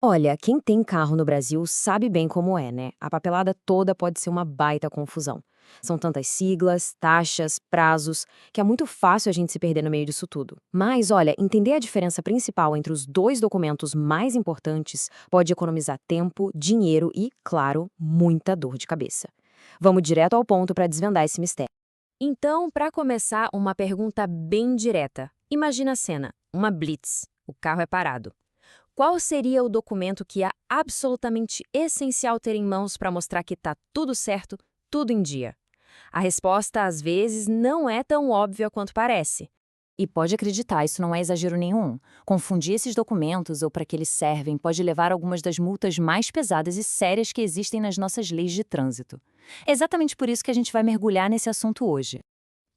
Olha, quem tem carro no Brasil sabe bem como é, né? A papelada toda pode ser uma baita confusão. São tantas siglas, taxas, prazos, que é muito fácil a gente se perder no meio disso tudo. Mas, olha, entender a diferença principal entre os dois documentos mais importantes pode economizar tempo, dinheiro e, claro, muita dor de cabeça. Vamos direto ao ponto para desvendar esse mistério. Então, para começar, uma pergunta bem direta. Imagina a cena: uma blitz. O carro é parado. Qual seria o documento que é absolutamente essencial ter em mãos para mostrar que está tudo certo, tudo em dia? A resposta, às vezes, não é tão óbvia quanto parece. E pode acreditar, isso não é exagero nenhum. Confundir esses documentos ou para que eles servem pode levar a algumas das multas mais pesadas e sérias que existem nas nossas leis de trânsito. É exatamente por isso que a gente vai mergulhar nesse assunto hoje.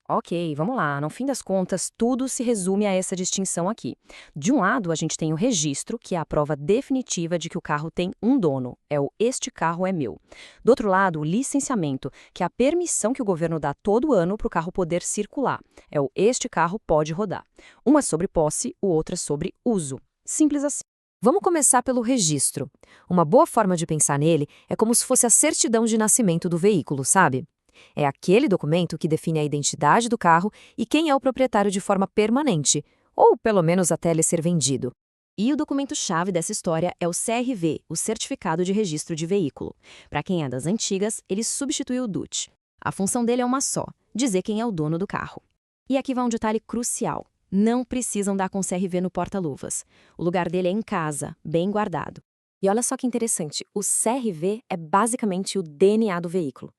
Ok, vamos lá. No fim das contas, tudo se resume a essa distinção aqui. De um lado, a gente tem o registro, que é a prova definitiva de que o carro tem um dono. É o "este carro é meu". Do outro lado, o licenciamento, que é a permissão que o governo dá todo ano para o carro poder circular. É o "este carro pode rodar". Uma é sobre posse, o outro é sobre uso. Simples assim. Vamos começar pelo registro. Uma boa forma de pensar nele é como se fosse a certidão de nascimento do veículo, sabe? É aquele documento que define a identidade do carro e quem é o proprietário de forma permanente, ou pelo menos até ele ser vendido. E o documento-chave dessa história é o CRV, o Certificado de Registro de Veículo. Para quem é das antigas, ele substitui o DUT. A função dele é uma só: dizer quem é o dono do carro. E aqui vai um detalhe crucial: não precisam dar com CRV no porta-luvas. O lugar dele é em casa, bem guardado. E olha só que interessante, o CRV é basicamente o DNA do veículo.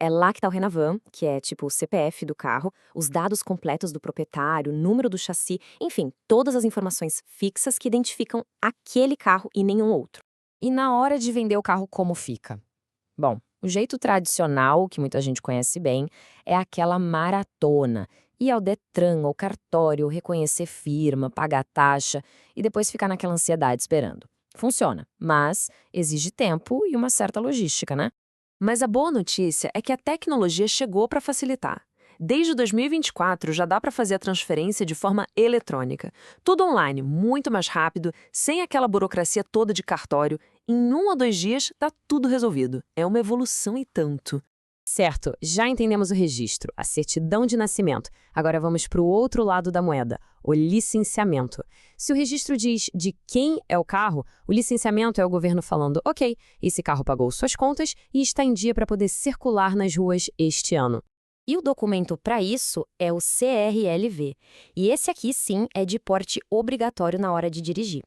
É lá que está o Renavan, que é tipo o CPF do carro, os dados completos do proprietário, número do chassi, enfim, todas as informações fixas que identificam aquele carro e nenhum outro. E na hora de vender o carro, como fica? Bom, o jeito tradicional, que muita gente conhece bem, é aquela maratona. Ir ao Detran ou cartório, reconhecer firma, pagar taxa e depois ficar naquela ansiedade esperando. Funciona, mas exige tempo e uma certa logística, né? Mas a boa notícia é que a tecnologia chegou para facilitar. Desde 2024 já dá para fazer a transferência de forma eletrônica. Tudo online, muito mais rápido, sem aquela burocracia toda de cartório. Em 1 ou 2 dias está tudo resolvido. É uma evolução e tanto. Certo, já entendemos o registro, a certidão de nascimento. Agora vamos para o outro lado da moeda, o licenciamento. Se o registro diz de quem é o carro, o licenciamento é o governo falando: ok, esse carro pagou suas contas e está em dia para poder circular nas ruas este ano. E o documento para isso é o CRLV. E esse aqui sim é de porte obrigatório na hora de dirigir.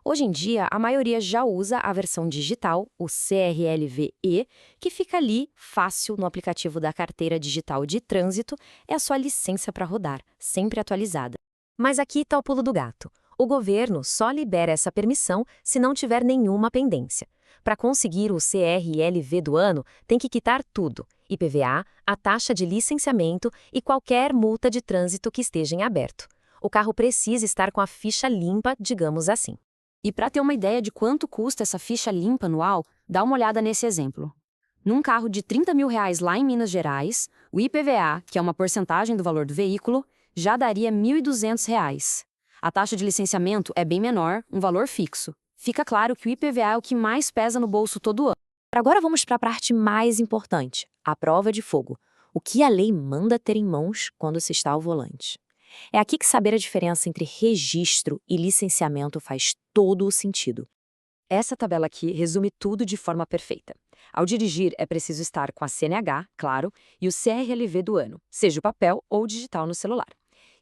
Hoje em dia, a maioria já usa a versão digital, o CRLV-E, que fica ali, fácil, no aplicativo da Carteira Digital de Trânsito, é a sua licença para rodar, sempre atualizada. Mas aqui está o pulo do gato. O governo só libera essa permissão se não tiver nenhuma pendência. Para conseguir o CRLV do ano, tem que quitar tudo: IPVA, a taxa de licenciamento e qualquer multa de trânsito que esteja em aberto. O carro precisa estar com a ficha limpa, digamos assim. E para ter uma ideia de quanto custa essa ficha limpa anual, dá uma olhada nesse exemplo. Num carro de R$ 30.000 lá em Minas Gerais, o IPVA, que é uma porcentagem do valor do veículo, já daria R$ 1.200. A taxa de licenciamento é bem menor, um valor fixo. Fica claro que o IPVA é o que mais pesa no bolso todo ano. Agora vamos para a parte mais importante, a prova de fogo. O que a lei manda ter em mãos quando se está ao volante. É aqui que saber a diferença entre registro e licenciamento faz todo o sentido. Essa tabela aqui resume tudo de forma perfeita. Ao dirigir, é preciso estar com a CNH, claro, e o CRLV do ano, seja o papel ou digital no celular.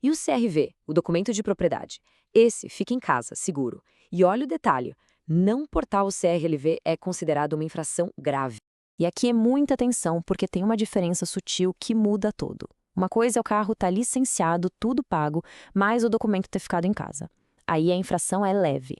E o CRV, o documento de propriedade? Esse fica em casa, seguro. E olha o detalhe: não portar o CRLV é considerado uma infração grave. E aqui é muita atenção, porque tem uma diferença sutil que muda tudo. Uma coisa é o carro estar licenciado, tudo pago, mas o documento ter ficado em casa. Aí a infração é leve.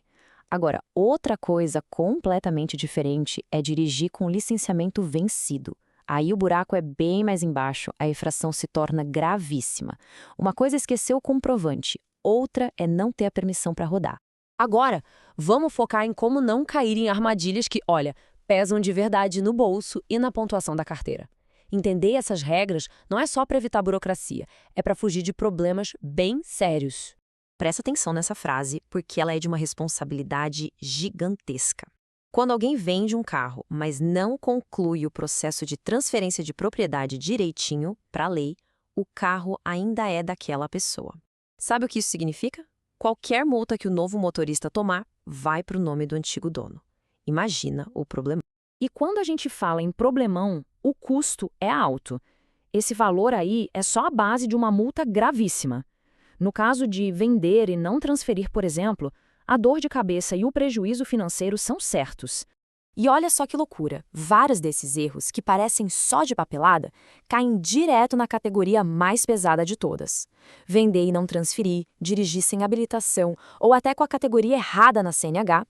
Agora, outra coisa completamente diferente é dirigir com licenciamento vencido. Aí o buraco é bem mais embaixo, a infração se torna gravíssima. Uma coisa é esquecer o comprovante, outra é não ter a permissão para rodar. Agora, vamos focar em como não cair em armadilhas que, olha, pesam de verdade no bolso e na pontuação da carteira. Entender essas regras não é só para evitar burocracia, é para fugir de problemas bem sérios. Presta atenção nessa frase, porque ela é de uma responsabilidade gigantesca. Quando alguém vende um carro, mas não conclui o processo de transferência de propriedade direitinho para a lei, o carro ainda é daquela pessoa. Sabe o que isso significa? Qualquer multa que o novo motorista tomar vai para o nome do antigo dono. Imagina o problema. E quando a gente fala em problemão, o custo é alto. Esse valor aí é só a base de uma multa gravíssima. No caso de vender e não transferir, por exemplo, a dor de cabeça e o prejuízo financeiro são certos. E olha só que loucura, vários desses erros, que parecem só de papelada, caem direto na categoria mais pesada de todas. Vender e não transferir, dirigir sem habilitação ou até com a categoria errada na CNH,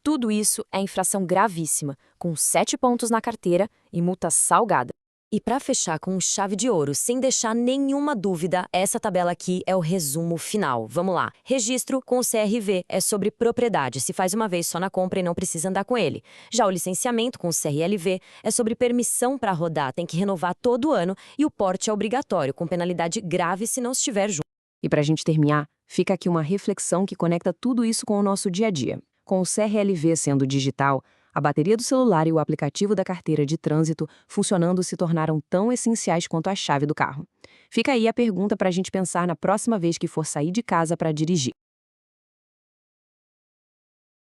tudo isso é infração gravíssima, com 7 pontos na carteira e multa salgada. E para fechar com chave de ouro, sem deixar nenhuma dúvida, essa tabela aqui é o resumo final. Vamos lá. Registro com o CRV é sobre propriedade, se faz uma vez só na compra e não precisa andar com ele. Já o licenciamento com o CRLV é sobre permissão para rodar, tem que renovar todo ano, e o porte é obrigatório, com penalidade grave se não estiver junto. E para a gente terminar, fica aqui uma reflexão que conecta tudo isso com o nosso dia a dia. Com o CRLV sendo digital, a bateria do celular e o aplicativo da carteira de trânsito funcionando se tornaram tão essenciais quanto a chave do carro. Fica aí a pergunta para a gente pensar na próxima vez que for sair de casa para dirigir.